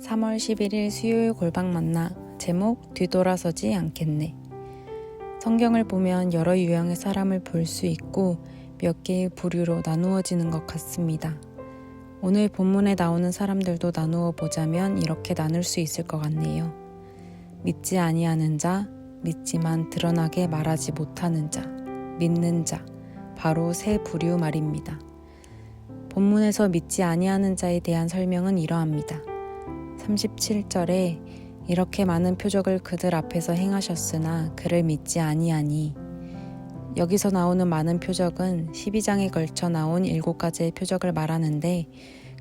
3월 11일 수요일 골방 만나. 제목 뒤돌아서지 않겠네. 성경을 보면 여러 유형의 사람을 볼 수 있고 몇 개의 부류로 나누어지는 것 같습니다. 오늘 본문에 나오는 사람들도 나누어 보자면 이렇게 나눌 수 있을 것 같네요. 믿지 아니하는 자, 믿지만 드러나게 말하지 못하는 자, 믿는 자, 바로 세 부류 말입니다. 본문에서 믿지 아니하는 자에 대한 설명은 이러합니다. 37절에 이렇게 많은 표적을 그들 앞에서 행하셨으나 그를 믿지 아니하니. 여기서 나오는 많은 표적은 12장에 걸쳐 나온 7가지의 표적을 말하는데,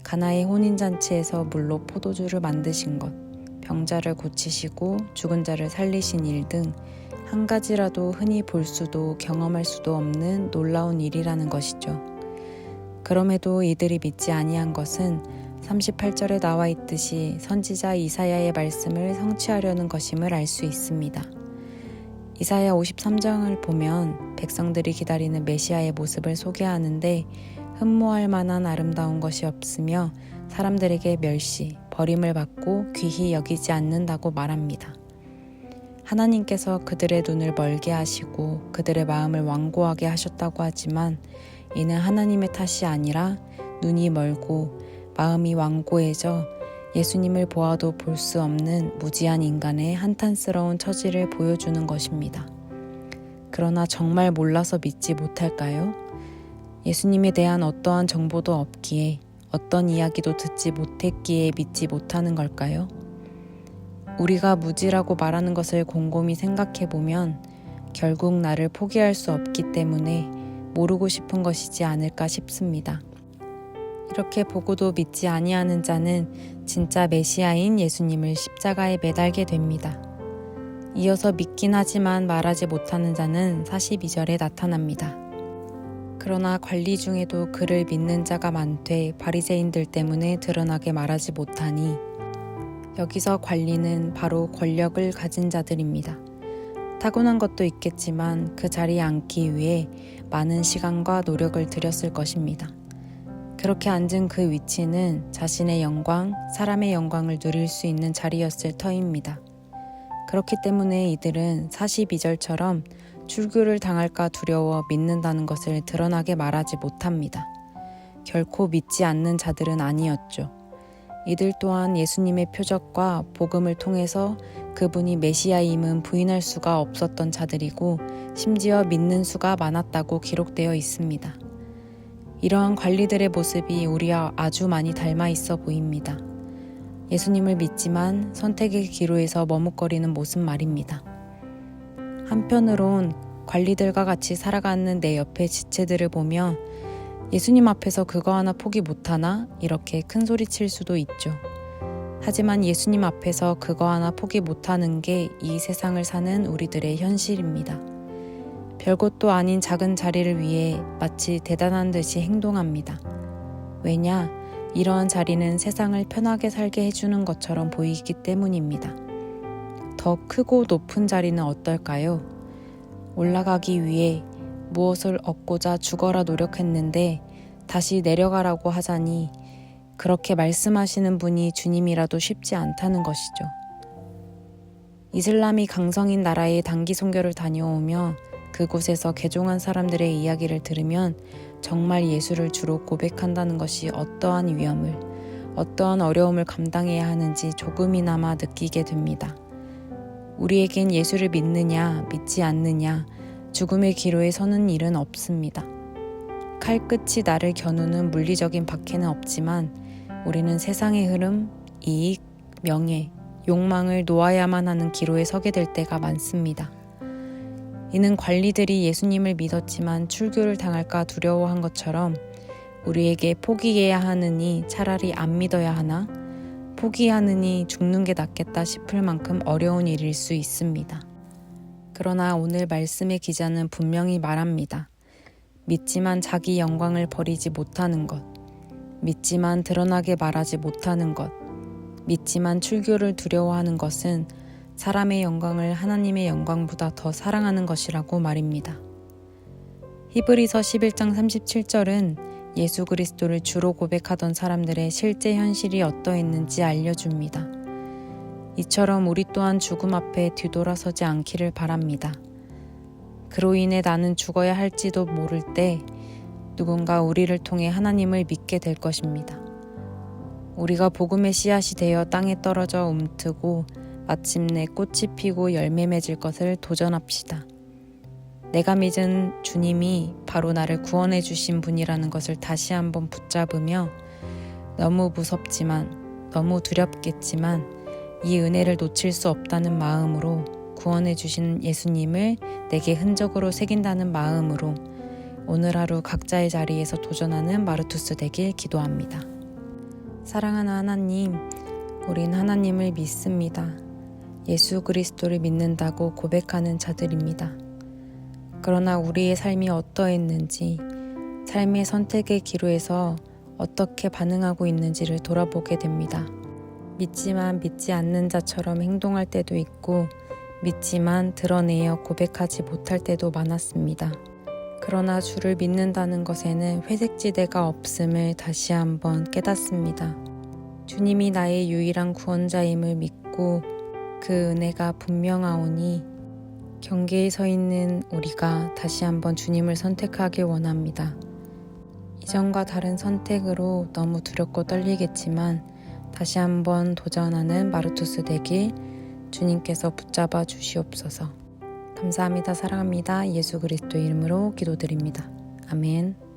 가나의 혼인잔치에서 물로 포도주를 만드신 것, 병자를 고치시고 죽은 자를 살리신 일 등 한 가지라도 흔히 볼 수도 경험할 수도 없는 놀라운 일이라는 것이죠. 그럼에도 이들이 믿지 아니한 것은 38절에 나와 있듯이 선지자 이사야의 말씀을 성취하려는 것임을 알 수 있습니다. 이사야 53장을 보면 백성들이 기다리는 메시아의 모습을 소개하는데, 흠모할 만한 아름다운 것이 없으며 사람들에게 멸시, 버림을 받고 귀히 여기지 않는다고 말합니다. 하나님께서 그들의 눈을 멀게 하시고 그들의 마음을 완고하게 하셨다고 하지만, 이는 하나님의 탓이 아니라 눈이 멀고 마음이 완고해져 예수님을 보아도 볼 수 없는 무지한 인간의 한탄스러운 처지를 보여주는 것입니다. 그러나 정말 몰라서 믿지 못할까요? 예수님에 대한 어떠한 정보도 없기에, 어떤 이야기도 듣지 못했기에 믿지 못하는 걸까요? 우리가 무지라고 말하는 것을 곰곰이 생각해보면 결국 나를 포기할 수 없기 때문에 모르고 싶은 것이지 않을까 싶습니다. 이렇게 보고도 믿지 아니하는 자는 진짜 메시아인 예수님을 십자가에 매달게 됩니다. 이어서 믿긴 하지만 말하지 못하는 자는 42절에 나타납니다. 그러나 관리 중에도 그를 믿는 자가 많되 바리새인들 때문에 드러나게 말하지 못하니. 여기서 관리는 바로 권력을 가진 자들입니다. 타고난 것도 있겠지만 그 자리에 앉기 위해 많은 시간과 노력을 들였을 것입니다. 그렇게 앉은 그 위치는 자신의 영광, 사람의 영광을 누릴 수 있는 자리였을 터입니다. 그렇기 때문에 이들은 42절처럼 출교를 당할까 두려워 믿는다는 것을 드러나게 말하지 못합니다. 결코 믿지 않는 자들은 아니었죠. 이들 또한 예수님의 표적과 복음을 통해서 그분이 메시아임은 부인할 수가 없었던 자들이고, 심지어 믿는 수가 많았다고 기록되어 있습니다. 이러한 관리들의 모습이 우리와 아주 많이 닮아 있어 보입니다. 예수님을 믿지만 선택의 기로에서 머뭇거리는 모습 말입니다. 한편으론 관리들과 같이 살아가는 내 옆의 지체들을 보며 예수님 앞에서 그거 하나 포기 못하나? 이렇게 큰 소리 칠 수도 있죠. 하지만 예수님 앞에서 그거 하나 포기 못하는 게 이 세상을 사는 우리들의 현실입니다. 별것도 아닌 작은 자리를 위해 마치 대단한 듯이 행동합니다. 왜냐? 이러한 자리는 세상을 편하게 살게 해주는 것처럼 보이기 때문입니다. 더 크고 높은 자리는 어떨까요? 올라가기 위해 무엇을 얻고자 죽어라 노력했는데 다시 내려가라고 하자니, 그렇게 말씀하시는 분이 주님이라도 쉽지 않다는 것이죠. 이슬람이 강성인 나라에 단기 선교를 다녀오며 그곳에서 개종한 사람들의 이야기를 들으면 정말 예수를 주로 고백한다는 것이 어떠한 위험을, 어떠한 어려움을 감당해야 하는지 조금이나마 느끼게 됩니다. 우리에겐 예수를 믿느냐 믿지 않느냐, 죽음의 기로에 서는 일은 없습니다. 칼끝이 나를 겨누는 물리적인 박해는 없지만 우리는 세상의 흐름, 이익, 명예, 욕망을 놓아야만 하는 기로에 서게 될 때가 많습니다. 이는 관리들이 예수님을 믿었지만 출교를 당할까 두려워한 것처럼 우리에게 포기해야 하느니 차라리 안 믿어야 하나? 포기하느니 죽는 게 낫겠다 싶을 만큼 어려운 일일 수 있습니다. 그러나 오늘 말씀의 기자는 분명히 말합니다. 믿지만 자기 영광을 버리지 못하는 것, 믿지만 드러나게 말하지 못하는 것, 믿지만 출교를 두려워하는 것은 사람의 영광을 하나님의 영광보다 더 사랑하는 것이라고 말입니다. 히브리서 11장 37절은 예수 그리스도를 주로 고백하던 사람들의 실제 현실이 어떠했는지 알려줍니다. 이처럼 우리 또한 죽음 앞에 뒤돌아서지 않기를 바랍니다. 그로 인해 나는 죽어야 할지도 모를 때 누군가 우리를 통해 하나님을 믿게 될 것입니다. 우리가 복음의 씨앗이 되어 땅에 떨어져 움트고 마침내 꽃이 피고 열매 맺을 것을 도전합시다. 내가 믿은 주님이 바로 나를 구원해 주신 분이라는 것을 다시 한번 붙잡으며 너무 무섭지만 너무 두렵겠지만 이 은혜를 놓칠 수 없다는 마음으로 구원해 주신 예수님을 내게 흔적으로 새긴다는 마음으로 오늘 하루 각자의 자리에서 도전하는 마르투스 되길 기도합니다. 사랑하는 하나님, 우린 하나님을 믿습니다. 예수 그리스도를 믿는다고 고백하는 자들입니다. 그러나 우리의 삶이 어떠했는지, 삶의 선택의 기로에서 어떻게 반응하고 있는지를 돌아보게 됩니다. 믿지만 믿지 않는 자처럼 행동할 때도 있고, 믿지만 드러내어 고백하지 못할 때도 많았습니다. 그러나 주를 믿는다는 것에는 회색지대가 없음을 다시 한번 깨닫습니다. 주님이 나의 유일한 구원자임을 믿고 그 은혜가 분명하오니 경계에 서 있는 우리가 다시 한번 주님을 선택하길 원합니다. 이전과 다른 선택으로 너무 두렵고 떨리겠지만 다시 한번 도전하는 마르투스 되길 주님께서 붙잡아 주시옵소서. 감사합니다. 사랑합니다. 예수 그리스도 이름으로 기도드립니다. 아멘.